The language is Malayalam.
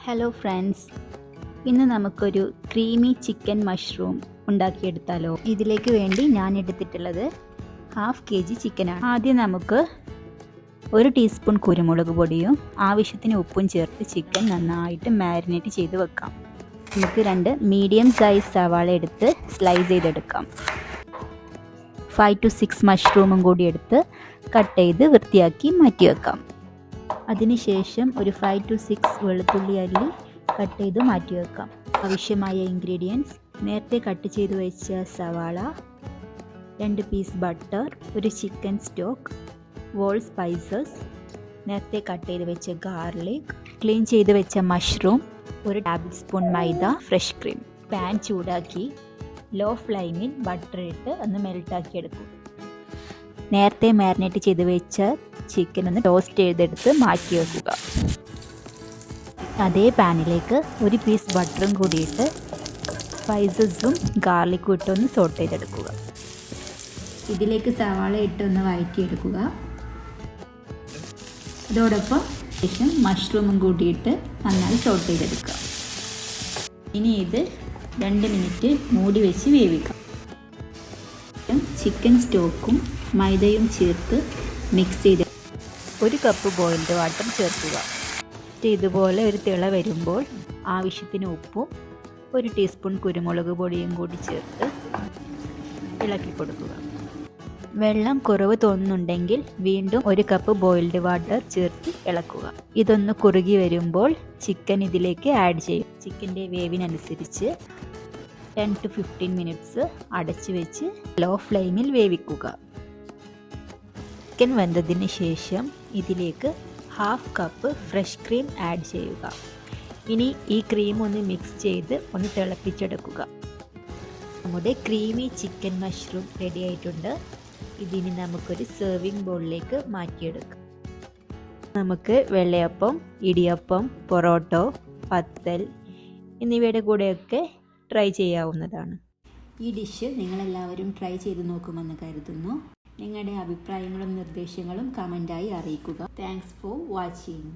ഹലോ ഫ്രണ്ട്സ്, ഇന്ന് നമുക്കൊരു ക്രീമി ചിക്കൻ മഷ്റൂം ഉണ്ടാക്കിയെടുത്താലോ. ഇതിലേക്ക് വേണ്ടി ഞാൻ എടുത്തിട്ടുള്ളത് 1/2 kg ചിക്കനാണ്. ആദ്യം നമുക്ക് 1 ടീസ്പൂൺ കുരുമുളക് പൊടിയും ആവശ്യത്തിന് ഉപ്പും ചേർത്ത് ചിക്കൻ നന്നായിട്ട് മാരിനേറ്റ് ചെയ്ത് വെക്കാം. നമുക്ക് 2 മീഡിയം സൈസ് സവാള എടുത്ത് സ്ലൈസ് ചെയ്തെടുക്കാം. 5 to 6 മഷ്റൂമും കൂടി എടുത്ത് കട്ട് ചെയ്ത് വൃത്തിയാക്കി മാറ്റി വെക്കാം. അതിനുശേഷം ഒരു 5 to 6 വെളുത്തുള്ളി അല്ലി കട്ട് ചെയ്ത് മാറ്റി വെക്കാം. ആവശ്യമായ ഇൻഗ്രീഡിയൻസ്: നേരത്തെ കട്ട് ചെയ്ത് വെച്ച സവാള, 2 പീസ് ബട്ടർ, ഒരു ചിക്കൻ സ്റ്റോക്ക്, വോൾ സ്പൈസസ്, നേരത്തെ കട്ട് ചെയ്ത് വെച്ച ഗാർലിക്, ക്ലീൻ ചെയ്ത് വെച്ച മഷ്റൂം, 1 ടേബിൾ സ്പൂൺ മൈദ, ഫ്രഷ് ക്രീം. പാൻ ചൂടാക്കി ലോ ഫ്ലെയിമിൽ ബട്ടർ ഇട്ട് ഒന്ന് മെൽട്ടാക്കി എടുക്കും. നേരത്തെ മാരിനേറ്റ് ചെയ്ത് വെച്ച ചിക്കൻ ഒന്ന് ടോസ്റ്റ് ചെയ്തെടുത്ത് മാറ്റി വെക്കുക. അതേ പാനിലേക്ക് 1 പീസ് ബട്ടറും കൂടിയിട്ട് സ്പൈസസും ഗാർലിക്കും ഇട്ടൊന്ന് സോട്ട് ചെയ്തെടുക്കുക. ഇതിലേക്ക് സവാള ഇട്ടൊന്ന് വഴറ്റിയെടുക്കുക. അതോടൊപ്പം ശേഷം മഷ്റൂമും കൂടിയിട്ട് നന്നായി സോട്ട് ചെയ്തെടുക്കുക. ഇനി ഇത് 2 മിനിറ്റ് മൂടി വെച്ച് വേവിക്കാം. ചിക്കൻ സ്റ്റോക്കും മൈദയും ചേർത്ത് മിക്സ് ചെയ്ത് 1 കപ്പ് ബോയിൽഡ് വാട്ടർ ചേർക്കുക. ഇതുപോലെ ഒരു തിള വരുമ്പോൾ ആവശ്യത്തിന് ഉപ്പും 1 ടീസ്പൂൺ കുരുമുളക് പൊടിയും കൂടി ചേർത്ത് ഇളക്കി കൊടുക്കുക. വെള്ളം കുറവ് തോന്നുന്നുണ്ടെങ്കിൽ വീണ്ടും 1 കപ്പ് ബോയിൽഡ് വാട്ടർ ചേർത്ത് ഇളക്കുക. ഇതൊന്ന് കുറുകി വരുമ്പോൾ ചിക്കൻ ഇതിലേക്ക് ആഡ് ചെയ്യും. ചിക്കൻ്റെ വേവിനനുസരിച്ച് 10 to 15 മിനിറ്റ്സ് അടച്ചു വെച്ച് ലോ ഫ്ലെയിമിൽ വേവിക്കുക. ചിക്കൻ വെന്തതിന് ശേഷം ഇതിലേക്ക് 1/2 കപ്പ് ഫ്രഷ് ക്രീം ആഡ് ചെയ്യുക. ഇനി ഈ ക്രീം ഒന്ന് മിക്സ് ചെയ്ത് ഒന്ന് തിളപ്പിച്ചെടുക്കുക. നമ്മുടെ ക്രീമി ചിക്കൻ മഷ്റൂം റെഡി ആയിട്ടുണ്ട്. ഇതിനി നമുക്കൊരു സെർവിങ് ബൗളിലേക്ക് മാറ്റിയെടുക്കാം. നമുക്ക് വെള്ളയപ്പം, ഇടിയപ്പം, പൊറോട്ടോ, പത്തൽ എന്നിവയുടെ കൂടെയൊക്കെ ട്രൈ ചെയ്യാവുന്നതാണ്. ഈ ഡിഷ് നിങ്ങളെല്ലാവരും ട്രൈ ചെയ്ത് നോക്കുമെന്ന് കരുതുന്നു. നിങ്ങളുടെ അഭിപ്രായങ്ങളും നിർദ്ദേശങ്ങളും കമൻറ്റായി അറിയിക്കുക. Thanks for watching.